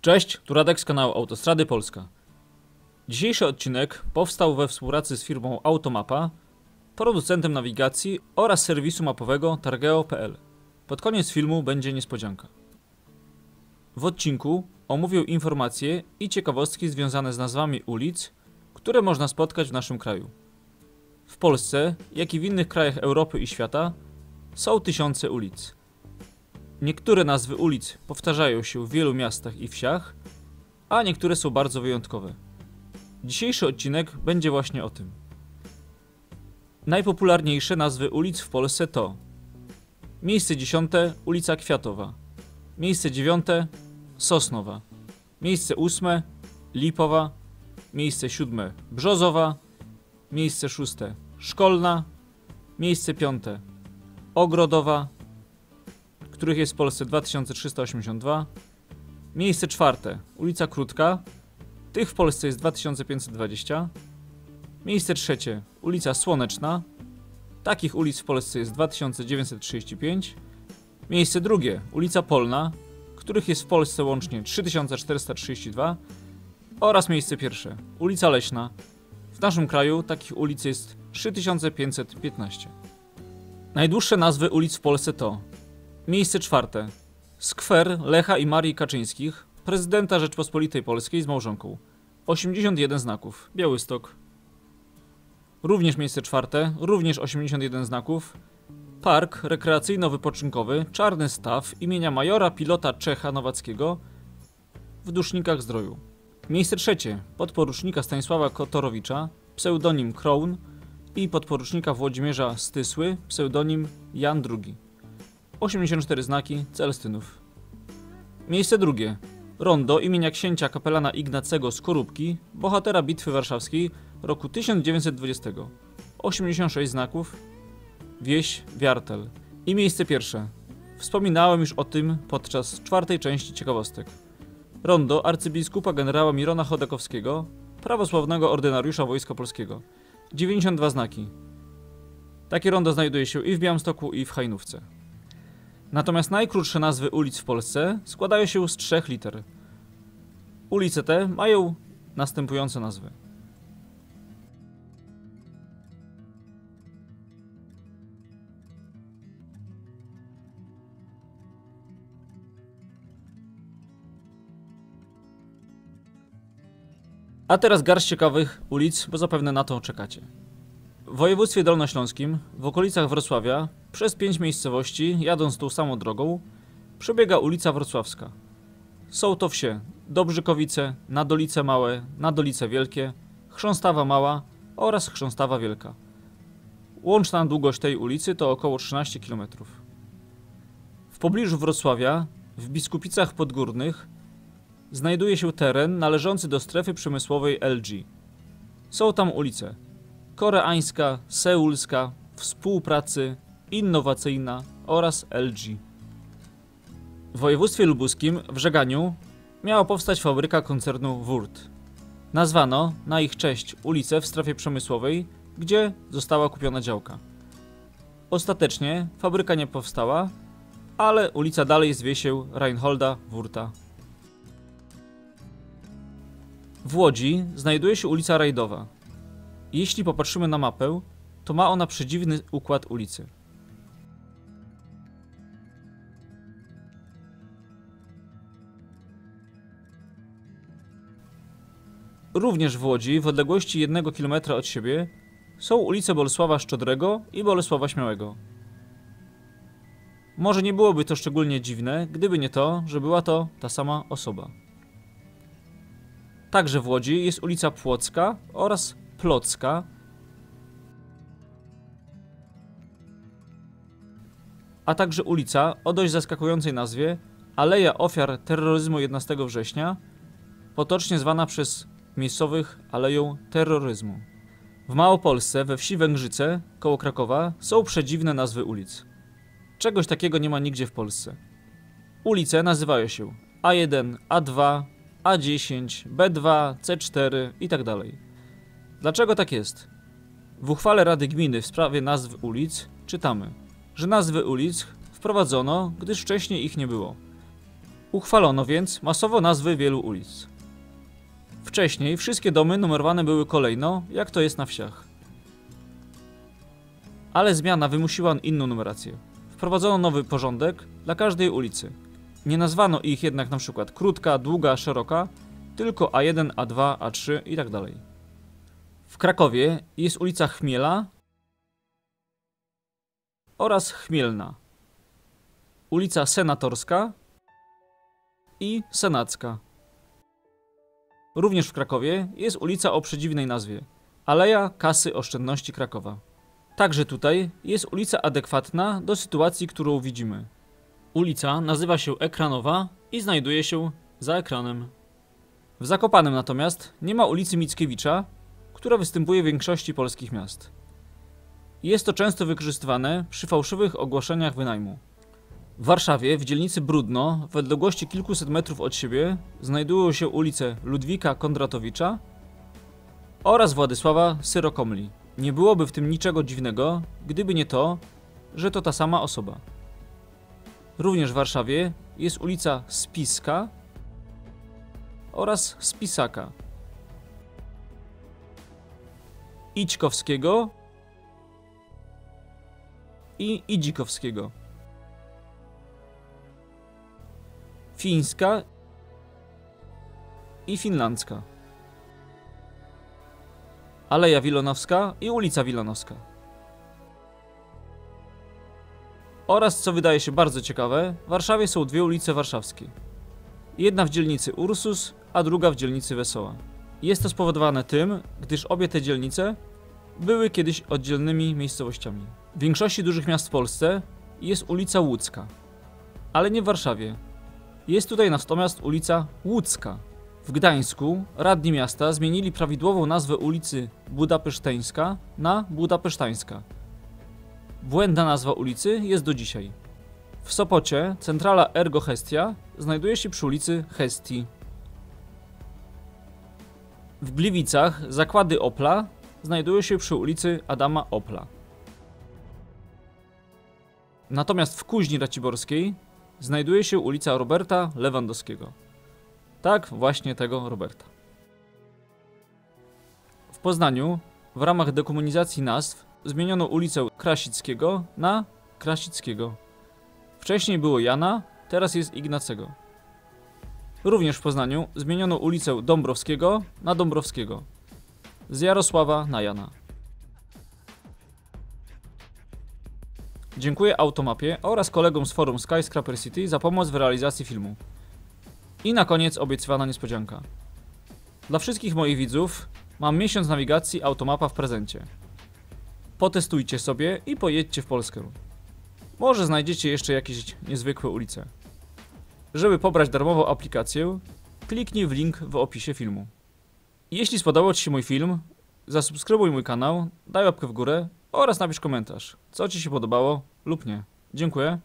Cześć, tu Radek z kanału Autostrady Polska. Dzisiejszy odcinek powstał we współpracy z firmą Automapa, producentem nawigacji oraz serwisu mapowego Targeo.pl. Pod koniec filmu będzie niespodzianka. W odcinku omówię informacje i ciekawostki związane z nazwami ulic, które można spotkać w naszym kraju. W Polsce, jak i w innych krajach Europy i świata, są tysiące ulic. Niektóre nazwy ulic powtarzają się w wielu miastach i wsiach, a niektóre są bardzo wyjątkowe. Dzisiejszy odcinek będzie właśnie o tym. Najpopularniejsze nazwy ulic w Polsce to: miejsce 10 ulica Kwiatowa, miejsce 9 Sosnowa, miejsce 8 Lipowa, miejsce 7 Brzozowa, miejsce 6 Szkolna, miejsce 5 Ogrodowa, których jest w Polsce 2382, miejsce 4 ulica Krótka, tych w Polsce jest 2520, miejsce 3 ulica Słoneczna, takich ulic w Polsce jest 2935, miejsce 2 ulica Polna, których jest w Polsce łącznie 3432 oraz miejsce 1 ulica Leśna. W naszym kraju takich ulic jest 3515. Najdłuższe nazwy ulic w Polsce to: miejsce 4 Skwer Lecha i Marii Kaczyńskich, prezydenta Rzeczpospolitej Polskiej z małżonką, 81 znaków, Białystok. Również miejsce 4, również 81 znaków, Park rekreacyjno-wypoczynkowy Czarny Staw imienia majora pilota Czecha Nowackiego w Dusznikach-Zdroju. Miejsce 3 podporucznika Stanisława Kotorowicza, pseudonim Kroun, i podporucznika Włodzimierza Stysły, pseudonim Jan II. 84 znaki, Celestynów. Miejsce 2 rondo imienia księcia kapelana Ignacego Skorupki, bohatera Bitwy Warszawskiej roku 1920. 86 znaków, wieś Wiartel. I miejsce 1. Wspominałem już o tym podczas 4. części ciekawostek. Rondo arcybiskupa generała Mirona Chodakowskiego, prawosławnego ordynariusza Wojska Polskiego. 92 znaki. Takie rondo znajduje się i w Białymstoku, i w Hajnówce. Natomiast najkrótsze nazwy ulic w Polsce składają się z 3 liter. Ulice te mają następujące nazwy: a teraz garść ciekawych ulic, bo zapewne na to czekacie. W województwie dolnośląskim, w okolicach Wrocławia, przez 5 miejscowości, jadąc tą samą drogą, przebiega ulica Wrocławska. Są to wsie Dobrzykowice, Nadolice Małe, Nadolice Wielkie, Chrząstawa Mała oraz Chrząstawa Wielka. Łączna długość tej ulicy to około 13 km. W pobliżu Wrocławia, w Biskupicach Podgórnych, znajduje się teren należący do strefy przemysłowej LG. Są tam ulice Koreańska, Seulska, Współpracy, Innowacyjna oraz LG. W województwie lubuskim, w Żeganiu, miała powstać fabryka koncernu Wurt. Nazwano na ich cześć ulicę w strefie przemysłowej, gdzie została kupiona działka. Ostatecznie fabryka nie powstała, ale ulica dalej zwie się Reinholda Wurta. W Łodzi znajduje się ulica Rajdowa. Jeśli popatrzymy na mapę, to ma ona przedziwny układ ulicy. Również w Łodzi, w odległości 1 km od siebie, są ulice Bolesława Szczodrego i Bolesława Śmiałego. Może nie byłoby to szczególnie dziwne, gdyby nie to, że była to ta sama osoba. Także w Łodzi jest ulica Płocka oraz Plocka, a także ulica o dość zaskakującej nazwie Aleja Ofiar Terroryzmu 11 września, potocznie zwana przez miejscowych Aleją Terroryzmu. W Małopolsce, we wsi Węgrzyce, koło Krakowa, są przedziwne nazwy ulic. Czegoś takiego nie ma nigdzie w Polsce. Ulice nazywają się A1, A2, A10, B2, C4 itd. Dlaczego tak jest? W uchwale Rady Gminy w sprawie nazw ulic czytamy, że nazwy ulic wprowadzono, gdyż wcześniej ich nie było. Uchwalono więc masowo nazwy wielu ulic. Wcześniej wszystkie domy numerowane były kolejno, jak to jest na wsiach. Ale zmiana wymusiła inną numerację. Wprowadzono nowy porządek dla każdej ulicy. Nie nazwano ich jednak na przykład krótka, długa, szeroka, tylko A1, A2, A3 i tak dalej. W Krakowie jest ulica Chmiela oraz Chmielna, ulica Senatorska i Senacka. Również w Krakowie jest ulica o przedziwnej nazwie Aleja Kasy Oszczędności Krakowa. Także tutaj jest ulica adekwatna do sytuacji, którą widzimy. Ulica nazywa się Ekranowa i znajduje się za ekranem. W Zakopanem natomiast nie ma ulicy Mickiewicza, która występuje w większości polskich miast. Jest to często wykorzystywane przy fałszywych ogłoszeniach wynajmu. W Warszawie, w dzielnicy Brudno, w odległości kilkuset metrów od siebie, znajdują się ulice Ludwika Kondratowicza oraz Władysława Syrokomli. Nie byłoby w tym niczego dziwnego, gdyby nie to, że to ta sama osoba. Również w Warszawie jest ulica Spiska oraz Spisaka, Ićkowskiego i Idzikowskiego, Fińska i Finlandzka, Aleja Wilanowska i ulica Wilanowska. Oraz, co wydaje się bardzo ciekawe, w Warszawie są dwie ulice warszawskie. Jedna w dzielnicy Ursus, a druga w dzielnicy Wesoła. Jest to spowodowane tym, gdyż obie te dzielnice były kiedyś oddzielnymi miejscowościami. W większości dużych miast w Polsce jest ulica Łódzka, ale nie w Warszawie. Jest tutaj natomiast ulica Łódzka. W Gdańsku radni miasta zmienili prawidłową nazwę ulicy Budapeszteńska na Budapesztańska. Błędna nazwa ulicy jest do dzisiaj. W Sopocie centrala Ergo Hestia znajduje się przy ulicy Hestii. W Gliwicach zakłady Opla znajdują się przy ulicy Adama Opla. Natomiast w Kuźni Raciborskiej znajduje się ulica Roberta Lewandowskiego. Tak, właśnie tego Roberta. W Poznaniu w ramach dekomunizacji nazw zmieniono ulicę Krasickiego na Krasickiego. Wcześniej było Jana, teraz jest Ignacego. Również w Poznaniu zmieniono ulicę Dąbrowskiego na Dąbrowskiego. Z Jarosława na Jana. Dziękuję Automapie oraz kolegom z forum Skyscraper City za pomoc w realizacji filmu. I na koniec obiecywana niespodzianka. Dla wszystkich moich widzów mam miesiąc nawigacji Automapa w prezencie. Potestujcie sobie i pojedźcie w Polskę. Może znajdziecie jeszcze jakieś niezwykłe ulice. Żeby pobrać darmową aplikację, kliknij w link w opisie filmu. Jeśli spodobał Ci się mój film, zasubskrybuj mój kanał, daj łapkę w górę oraz napisz komentarz, co Ci się podobało lub nie. Dziękuję.